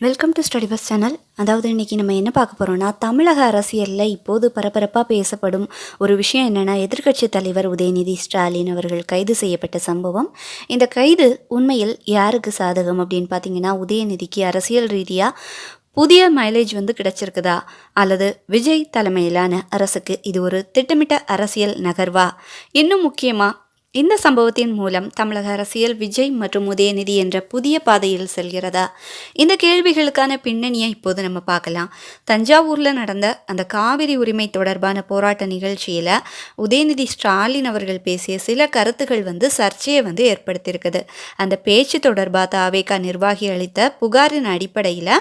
Welcome to study bus channel. அதாவது இன்றைக்கி நம்ம என்ன பார்க்க போகிறோம்னா, தமிழக அரசியலில் இப்போது பரபரப்பாக பேசப்படும் ஒரு விஷயம் என்னென்னா, எதிர்க்கட்சி தலைவர் உதயநிதி ஸ்டாலின் அவர்கள் கைது செய்யப்பட்ட சம்பவம். இந்த கைது உண்மையில் யாருக்கு சாதகம் அப்படின்னு பார்த்தீங்கன்னா, உதயநிதிக்கு அரசியல் ரீதியாக புதிய மைலேஜ் கிடச்சிருக்குதா, அல்லது விஜய் தலைமையிலான அரசுக்கு இது ஒரு திட்டமிட்ட அரசியல் நகர்வா? இன்னும் முக்கியமாக, இந்த சம்பவத்தின் மூலம் தமிழக அரசியல் விஜய் மற்றும் உதயநிதி என்ற புதிய பாதையில் செல்கிறதா? இந்த கேள்விகளுக்கான பின்னணியை இப்போது நம்ம பார்க்கலாம். தஞ்சாவூரில் நடந்த அந்த காவிரி உரிமை தொடர்பான போராட்ட நிகழ்ச்சியில் உதயநிதி ஸ்டாலின் அவர்கள் பேசிய சில கருத்துக்கள் சர்ச்சையை ஏற்படுத்தியிருக்குது. அந்த பேச்சு தொடர்பாக தாவேகா நிர்வாகி அளித்த புகாரின் அடிப்படையில்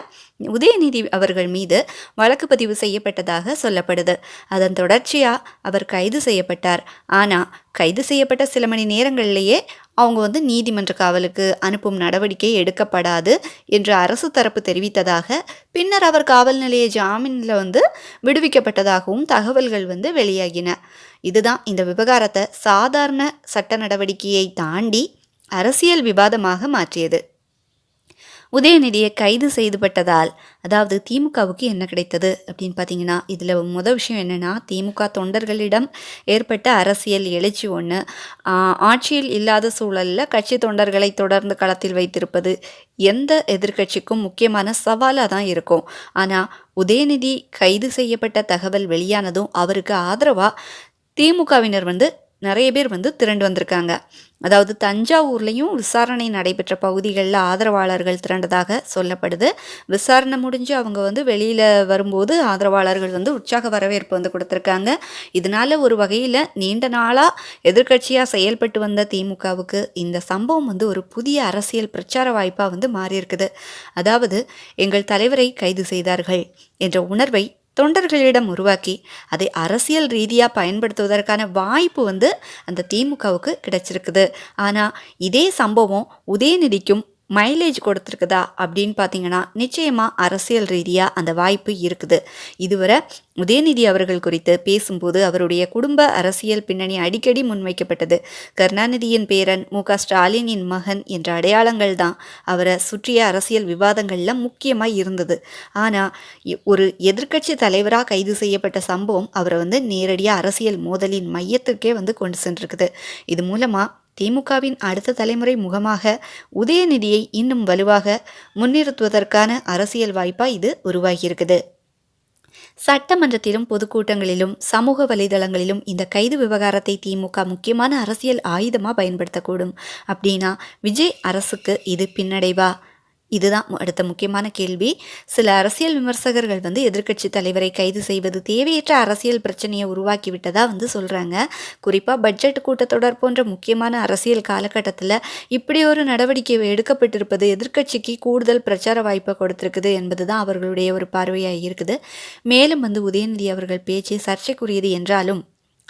உதயநிதி அவர்கள் மீது வழக்கு பதிவு செய்யப்பட்டதாக சொல்லப்படுது. அதன் தொடர்ச்சியாக அவர் கைது செய்யப்பட்டார். ஆனால் கைது செய்யப்பட்ட சில மணி நேரங்களிலேயே அவங்க நீதிமன்ற காவலுக்கு அனுப்பும் நடவடிக்கை எடுக்கப்படாது என்று அரசு தரப்பு தெரிவித்ததாக, பின்னர் அவர் காவல் நிலைய ஜாமீனில் விடுவிக்கப்பட்டதாகவும் தகவல்கள் வெளியாகின. இதுதான் இந்த விவகாரத்தை சாதாரண சட்ட நடவடிக்கையை தாண்டி அரசியல் விவாதமாக மாற்றியது. உதயநிதியை கைது செய்துபட்டதால் அதாவது திமுகவுக்கு என்ன கிடைத்தது அப்படின்னு பார்த்தீங்கன்னா, இதில் முதல் விஷயம் என்னென்னா, திமுக தொண்டர்களிடம் ஏற்பட்ட அரசியல் எழுச்சி ஒன்று. ஆட்சியில் இல்லாத சூழலில் கட்சி தொண்டர்களை தொடர்ந்து களத்தில் வைத்திருப்பது எந்த எதிர்க்கட்சிக்கும் முக்கியமான சவாலாக தான் இருக்கும். ஆனால் உதயநிதி கைது செய்யப்பட்ட தகவல் வெளியானதும் அவருக்கு ஆதரவாக திமுகவினர் நிறைய பேர் திரண்டு வந்திருக்காங்க. அதாவது தஞ்சாவூர்லேயும் விசாரணை நடைபெற்ற பகுதிகளில் ஆதரவாளர்கள் திரண்டதாக சொல்லப்படுது. விசாரணை முடிஞ்சு அவங்க வெளியில் வரும்போது ஆதரவாளர்கள் உற்சாக வரவேற்பு கொடுத்துருக்காங்க. இதனால் ஒரு வகையில் நீண்ட நாளாக எதிர்க்கட்சியாக செயல்பட்டு வந்த திமுகவுக்கு இந்த சம்பவம் ஒரு புதிய அரசியல் பிரச்சார வாய்ப்பாக மாறியிருக்குது. அதாவது எங்கள் தலைவரை கைது செய்தார்கள் என்ற உணர்வை தொண்டர்களிடம் உருவாக்கி அதை அரசியல் ரீதியாக பயன்படுத்துவதற்கான வாய்ப்பு அந்த திமுகவுக்கு கிடைச்சிருக்குது. ஆனால் இதே சம்பவம் உதயநிதிக்கும் மைலேஜ் கொடுத்துருக்குதா அப்படின்னு பார்த்தீங்கன்னா, நிச்சயமாக அரசியல் ரீதியாக அந்த வாய்ப்பு இருக்குது. இதுவரை உதயநிதி அவர்கள் குறித்து பேசும்போது அவருடைய குடும்ப அரசியல் பின்னணி அடிக்கடி முன்வைக்கப்பட்டது. கருணாநிதியின் பேரன், மு.க. ஸ்டாலினின் மகன் என்ற அடையாளங்கள் தான் அவரை சுற்றிய அரசியல் விவாதங்களில் முக்கியமாக இருந்தது. ஆனால் ஒரு எதிர்க்கட்சி தலைவராக கைது செய்யப்பட்ட சம்பவம் அவரை நேரடியாக அரசியல் மோதலின் மையத்திற்கே கொண்டு சென்றிருக்குது. இது மூலமாக திமுகவின் அடுத்த தலைமுறை முகமாக உதயநிதியை இன்னும் வலுவாக முன்னிறுத்துவதற்கான அரசியல் வாய்ப்பாக இது உருவாகியிருக்குது. சட்டமன்றத்திலும் பொதுக்கூட்டங்களிலும் சமூக வலைதளங்களிலும் இந்த கைது விவகாரத்தை திமுக முக்கியமான அரசியல் ஆயுதமாக பயன்படுத்தக்கூடும். அப்படின்னா விஜய் அரசுக்கு இது பின்னடைவா? இதுதான் அடுத்த முக்கியமான கேள்வி. சில அரசியல் விமர்சகர்கள் எதிர்க்கட்சி தலைவரை கைது செய்வது தேவையற்ற அரசியல் பிரச்சனையை உருவாக்கிவிட்டதா சொல்கிறாங்க. குறிப்பாக பட்ஜெட் கூட்டத்தொடர் போன்ற முக்கியமான அரசியல் காலகட்டத்தில் இப்படி ஒரு நடவடிக்கை எடுக்கப்பட்டிருப்பது எதிர்க்கட்சிக்கு கூடுதல் பிரச்சார வாய்ப்பை கொடுத்திருக்குது என்பது தான் அவர்களுடைய ஒரு பார்வையாக இருக்குது. மேலும் உதயநிதி அவர்கள் பேச்சு சர்ச்சைக்குரியது என்றாலும்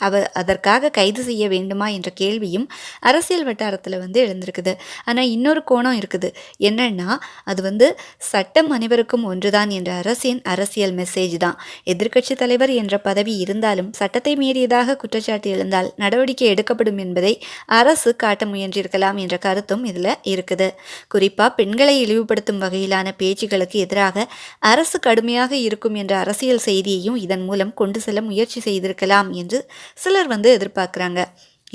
அவர் அதற்காக கைது செய்ய வேண்டுமா என்ற கேள்வியும் அரசியல் வட்டாரத்தில் எழுந்திருக்குது. ஆனால் இன்னொரு கோணம் இருக்குது. என்னன்னா, அது சட்டம் அனைவருக்கும் ஒன்றுதான் என்ற அரசின் அரசியல் மெசேஜ் தான். எதிர்க்கட்சி தலைவர் என்ற பதவி இருந்தாலும் சட்டத்தை மீறியதாக குற்றச்சாட்டு எழுந்தால் நடவடிக்கை எடுக்கப்படும் என்பதை அரசு காட்ட முயன்றிருக்கலாம் என்ற கருத்தும் இதில் இருக்குது. குறிப்பாக பெண்களை இழிவுபடுத்தும் வகையிலான பேச்சுகளுக்கு எதிராக அரசு கடுமையாக இருக்கும் என்ற அரசியல் செய்தியையும் இதன் மூலம் கொண்டு செல்ல முயற்சி செய்திருக்கலாம் என்று சிலர் எதிர்பார்க்குறாங்க.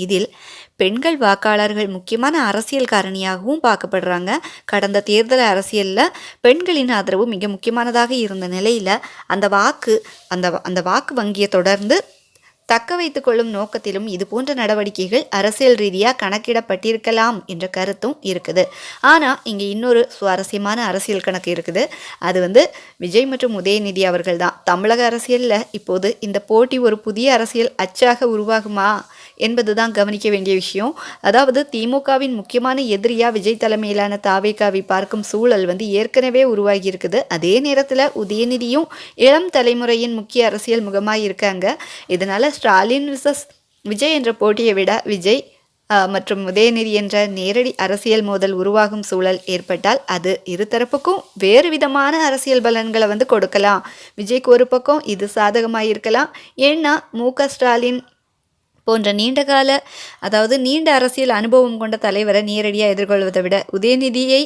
இதில் பெண்கள் வாக்காளர்கள் முக்கியமான அரசியல் காரணியாகவும் பார்க்கப்படுறாங்க. கடந்த தேர்தல் அரசியலில் பெண்களின் ஆதரவு மிக முக்கியமானதாக இருந்த நிலையில் அந்த வாக்கு வங்கியை தொடர்ந்து தக்க வைத்து கொள்ளும் நோக்கத்திலும் இது போன்ற நடவடிக்கைகள் அரசியல் ரீதியாக கணக்கிடப்பட்டிருக்கலாம் என்ற கருத்தும் இருக்குது. ஆனால் இங்கே இன்னொரு சுவாரஸ்யமான அரசியல் கணக்கு இருக்குது. அது விஜய் மற்றும் உதயநிதி அவர்கள் தான். தமிழக அரசியலில் இப்போது இந்த போட்டி ஒரு புதிய அரசியல் அச்சாக உருவாகுமா என்பது தான் கவனிக்க வேண்டிய விஷயம். அதாவது திமுகவின் முக்கியமான எதிரியாக விஜய் தலைமையிலான தாவேகாவை பார்க்கும் சூழல் ஏற்கனவே உருவாகி இருக்குது. அதே நேரத்தில் உதயநிதியும் இளம் தலைமுறையின் முக்கிய அரசியல் முகமாக இருக்காங்க. இதனால் ஸ்டாலின் விசஸ் விஜய் என்ற போட்டியை விட விஜய் மற்றும் உதயநிதி என்ற நேரடி அரசியல் மோதல் உருவாகும் சூழல் ஏற்பட்டால் அது இருதரப்புக்கும் வேறு விதமான அரசியல் பலன்களை கொடுக்கலாம். விஜய்க்கு ஒரு பக்கம் இது சாதகமாக இருக்கலாம். ஏன்னா மு.க. ஸ்டாலின் போன்ற நீண்ட அரசியல் அனுபவம் கொண்ட தலைவரை நேரடியாக எதிர்கொள்வதை விட உதயநிதியை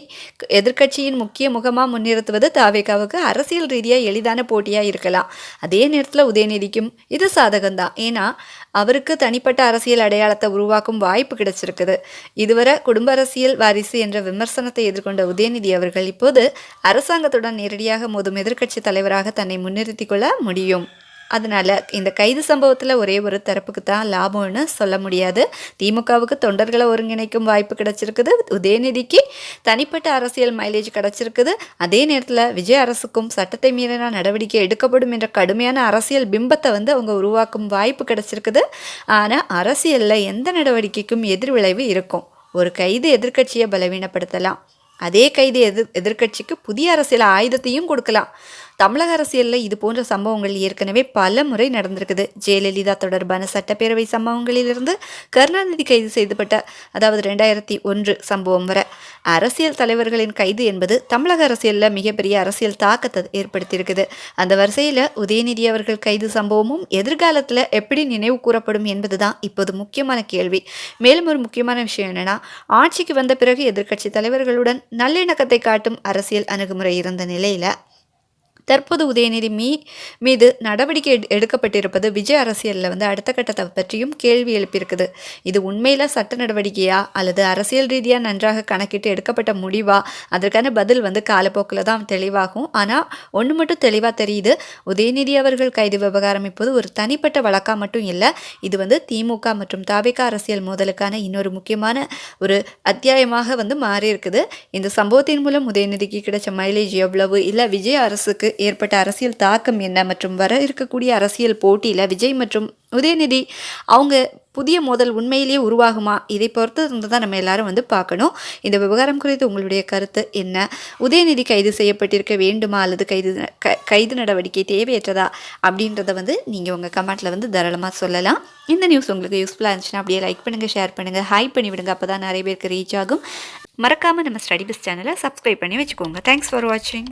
எதிர்க்கட்சியின் முக்கிய முகமாக முன்னிறுத்துவது தாவேகாவுக்கு அரசியல் ரீதியாக எளிதான போட்டியாக இருக்கலாம். அதே நேரத்தில் உதயநிதிக்கும் இது சாதகம்தான். ஏன்னா அவருக்கு தனிப்பட்ட அரசியல் அடையாளத்தை உருவாக்கும் வாய்ப்பு கிடைச்சிருக்குது. இதுவரை குடும்ப அரசியல் வாரிசு என்ற விமர்சனத்தை எதிர்கொண்ட உதயநிதி அவர்கள் இப்போது அரசாங்கத்துடன் நேரடியாக மோதும் எதிர்க்கட்சி தலைவராக தன்னை முன்னிறுத்தி கொள்ள முடியும். அதனால் இந்த கைது சம்பவத்தில் ஒரே ஒரு தரப்புக்கு தான் லாபம்னு சொல்ல முடியாது. திமுகவுக்கு தொண்டர்களை ஒருங்கிணைக்கும் வாய்ப்பு கிடச்சிருக்குது, உதயநிதிக்கு தனிப்பட்ட அரசியல் மைலேஜ் கிடச்சிருக்குது. அதே நேரத்தில் விஜய் அரசுக்கும் சட்டத்தை மீறின நடவடிக்கை எடுக்கப்படும் என்ற கடுமையான அரசியல் பிம்பத்தை அவங்க உருவாக்கும் வாய்ப்பு கிடச்சிருக்குது. ஆனால் அரசியலில் எந்த நடவடிக்கைக்கும் எதிர்விளைவு இருக்கும். ஒரு கைது எதிர்க்கட்சியை பலவீனப்படுத்தலாம், அதே கைது எதிர்க்கட்சிக்கு புதிய அரசியல் ஆயுதத்தையும் கொடுக்கலாம். தமிழக அரசியலில் இது போன்ற சம்பவங்கள் ஏற்கனவே பல முறை நடந்திருக்குது. ஜெயலலிதா தொடர்பான சட்டப்பேரவை சம்பவங்களிலிருந்து கருணாநிதி கைது செய்யப்பட்ட 2001 சம்பவம் வரை அரசியல் தலைவர்களின் கைது என்பது தமிழக அரசியலில் மிகப்பெரிய அரசியல் தாக்கத்தை ஏற்படுத்தியிருக்குது. அந்த வரிசையில் உதயநிதி அவர்கள் கைது சம்பவமும் எதிர்காலத்தில் எப்படி நினைவு கூறப்படும் என்பது தான் இப்போது முக்கியமான கேள்வி. மேலும் ஒரு முக்கியமான விஷயம் என்னென்னா, ஆட்சிக்கு வந்த பிறகு எதிர்க்கட்சி தலைவர்களுடன் நல்லிணக்கத்தை காட்டும் அரசியல் அணுகுமுறை இருந்த நிலையில் தற்போது உதயநிதி மீது நடவடிக்கை எடுக்கப்பட்டிருப்பது விஜய் அரசியலில் அடுத்த கட்டத்தை பற்றியும் கேள்வி எழுப்பியிருக்குது. இது உண்மையில் சட்ட நடவடிக்கையா அல்லது அரசியல் ரீதியாக நன்றாக கணக்கிட்டு எடுக்கப்பட்ட முடிவா? அதற்கான பதில் காலப்போக்கில் தான் தெளிவாகும். ஆனால் ஒன்று மட்டும் தெளிவாக தெரியுது, உதயநிதி அவர்கள் கைது விவகாரம் இப்போது ஒரு தனிப்பட்ட வழக்காக மட்டும் இல்லை, இது திமுக மற்றும் தாவேகா அரசியல் மோதலுக்கான இன்னொரு முக்கியமான ஒரு அத்தியாயமாக மாறி இருக்குது. இந்த சம்பவத்தின் மூலம் உதயநிதிக்கு கிடைச்ச மைலேஜ் எவ்வளவு, இல்லை விஜய் அரசுக்கு ஏற்பட்ட அரசியல் தாக்கம் என்ன, மற்றும் வர இருக்கக்கூடிய அரசியல் போட்டியில் விஜய் மற்றும் உதயநிதி அவங்க புதிய மோதல் உண்மையிலேயே உருவாகுமா, இதை பொறுத்து இருந்து தான் நம்ம எல்லாரும் பார்க்கணும். இந்த விவகாரம் குறித்து உங்களுடைய கருத்து என்ன? உதயநிதி கைது செய்யப்பட்டிருக்க வேண்டுமா அல்லது கைது நடவடிக்கை தேவையற்றதா அப்படின்றத நீங்கள் உங்கள் கமெண்ட்டில் தாராளமாக சொல்லலாம். இந்த நியூஸ் உங்களுக்கு யூஸ்ஃபுல்லாக இருந்துச்சுன்னா அப்படியே லைக் பண்ணுங்கள், ஷேர் பண்ணுங்கள், ஹைப் பண்ணிவிடுங்க. அப்போ தான் நிறைய பேருக்கு ரீச் ஆகும். மறக்காமல் நம்ம ஸ்டடி பிஸ் சேனலை சப்ஸ்கிரைப் பண்ணி வச்சுக்கோங்க. தேங்க்ஸ் ஃபார் வாட்சிங்.